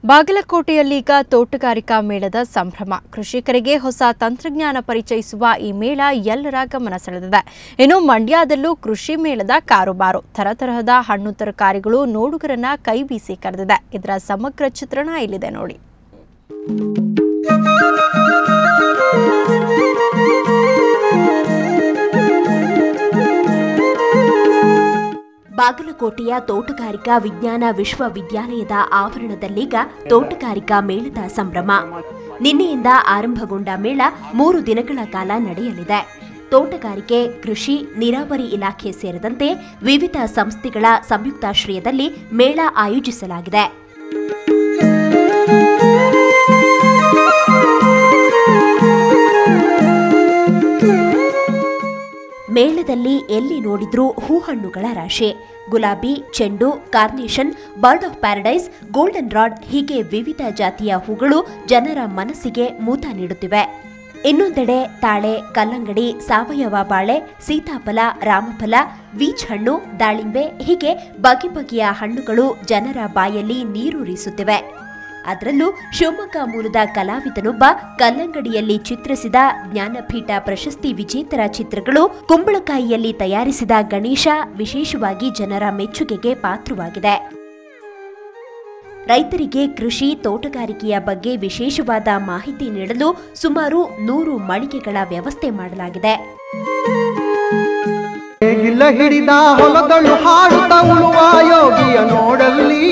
ಬಾಗಲಕೋಟೆಯಲ್ಲೀಗ ತೋಟಗಾರಿಕಾ ಮೇಳದ ಸಂಭ್ರಮ. ಕೃಷಿಕರಿಗೆ ಹೊಸ ತಂತ್ರಜ್ಞಾನ ಪರಿಚಯಿಸುವ ಈ ಮೇಳ ಎಲ್ಲರ ಗಮನ ಸೆಳೆದಿದೆ. ಇನ್ನು ಮಂಡ್ಯದಲ್ಲೂ ಕೃಷಿ ಮೇಳದ ಕಾರುಬಾರು. ತರತರಹದ ಹಣ್ಣು ತರಕಾರಿಗಳು ನೋಡುಗರನ್ನ ಕೈಬೀಸಿ ಕರೆದಿದೆ. ಇದರ ಸಮಗ್ರ ಚಿತ್ರಣ ಇಲ್ಲಿದೆ ನೋಡಿ. ಬಾಗಲಕೋಟೆಯ ತೋಟಗಾರಿಕಾ ವಿಜ್ಞಾನ ವಿಶ್ವವಿದ್ಯಾಲಯದ ಆವರಣದಲ್ಲೀಗ ತೋಟಗಾರಿಕಾ ಮೇಳದ ಸಂಭ್ರಮ. ನಿನ್ನೆಯಿಂದ ಆರಂಭಗೊಂಡ ಮೇಳ 3 ದಿನಗಳ ಕಾಲ ನಡೆಯಲಿದೆ. ತೋಟಗಾರಿಕೆ, ಕೃಷಿ, ನೀರಾವರಿ ಇಲಾಖೆ ಸೇರಿದಂತೆ ವಿವಿಧ ಸಂಸ್ಥೆಗಳ ಸಂಯುಕ್ತಾಶ್ರಯದಲ್ಲಿ ಮೇಳ ಆಯೋಜಿಸಲಾಗಿದೆ. ಮೇಳದಲ್ಲಿ ಎಲ್ಲಿ ನೋಡಿದ್ರೂ ಹೂಹಣ್ಣುಗಳ ರಾಶಿ. ಗುಲಾಬಿ, ಚೆಂಡು, carnation, bird of paradise, golden rod ಹೀಗೆ ವಿವಿಧ ಜಾತಿಯ ಹೂಗಳು ಜನರ ಮನಸ್ಸಿಗೆ ಮೂತ ನೀಡುತ್ತಿವೆ. ಇನ್ನೊಂದೆಡೆ ತಾಳೆ, ಕಲ್ಲಂಗಡಿ, ಸಾವಯವ ಬಾಳೆ, ಸೀತಾಫಲ, ರಾಮಫಲ, ಬೀಚ್ ಹಣ್ಣು, ದಾಳಿಂಬೆ ಹೀಗೆ ಬಗೆ ಬಗೆಯ ಹಣ್ಣುಗಳು ಜನರ ಬಾಯಲ್ಲಿ ನೀರೂರಿಸುತ್ತಿವೆ. ಅದರಲ್ಲೂ ಶಿವಮೊಗ್ಗ ಮೂಲದ ಕಲಾವಿದನೊಬ್ಬ ಕಲ್ಲಂಗಡಿಯಲ್ಲಿ ಚಿತ್ರಿಸಿದ ಜ್ಞಾನಪೀಠ ಪ್ರಶಸ್ತಿ ವಿಜೇತರ ಚಿತ್ರಗಳು, ಕುಂಬಳಕಾಯಿಯಲ್ಲಿ ತಯಾರಿಸಿದ ಗಣೇಶ ವಿಶೇಷವಾಗಿ ಜನರ ಮೆಚ್ಚುಗೆಗೆ ಪಾತ್ರವಾಗಿದೆ. ರೈತರಿಗೆ ಕೃಷಿ, ತೋಟಗಾರಿಕೆಯ ಬಗ್ಗೆ ವಿಶೇಷವಾದ ಮಾಹಿತಿ ನೀಡಲು ಸುಮಾರು 100 ಮಳಿಗೆಗಳ ವ್ಯವಸ್ಥೆ ಮಾಡಲಾಗಿದೆ. ಹಿಡಿದ ಹೊಲಗಳು ಹಾಡುತ್ತಾ ಉಳುವ ಯೋಗಿಯ ನೋಡಲ್ಲಿ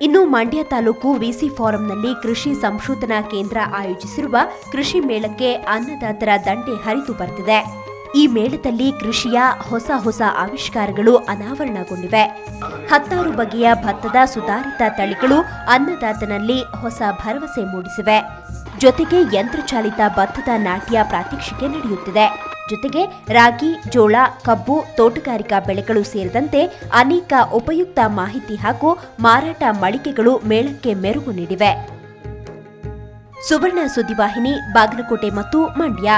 ಇನ್ನು ಮಂಡ್ಯ ತಾಲೂಕು ವಿಸಿ ಫಾರಂನಲ್ಲಿ ಕೃಷಿ ಸಂಶೋಧನಾ ಕೇಂದ್ರ ಆಯೋಜಿಸಿರುವ ಕೃಷಿ ಮೇಳಕ್ಕೆ ಅನ್ನದಾತರ ದಂಡೆ ಹರಿದು ಬರ್ತಿದೆ. ಈ ಮೇಳದಲ್ಲಿ ಕೃಷಿಯ ಹೊಸ ಆವಿಷ್ಕಾರಗಳು ಅನಾವರಣಗೊಂಡಿವೆ. 16 ಬಗೆಯ ಭತ್ತದ ಸುಧಾರಿತ ತಳಿಗಳು ಅನ್ನದಾತನಲ್ಲಿ ಹೊಸ ಭರವಸೆ ಮೂಡಿಸಿವೆ. ಜೊತೆಗೆ ಯಂತ್ರಚಾಲಿತ ಭತ್ತದ ನಾಟ್ಯ ಪ್ರಾತ್ಯಕ್ಷಿಕೆ ನಡೆಯುತ್ತಿದೆ. ಜೊತೆಗೆ ರಾಗಿ, ಜೋಳ, ಕಬ್ಬು, ತೋಟಗಾರಿಕಾ ಬೆಳೆಗಳು ಸೇರಿದಂತೆ ಅನೇಕ ಉಪಯುಕ್ತ ಮಾಹಿತಿ ಹಾಗೂ ಮಾರಾಟ ಮಳಿಗೆಗಳು ಮೇಳಕ್ಕೆ ಮೆರುಗು ನೀಡಿವೆ. ಸುವರ್ಣ ಸುದ್ದಿವಾಹಿನಿ, ಬಾಗಲಕೋಟೆ ಮತ್ತು ಮಂಡ್ಯ.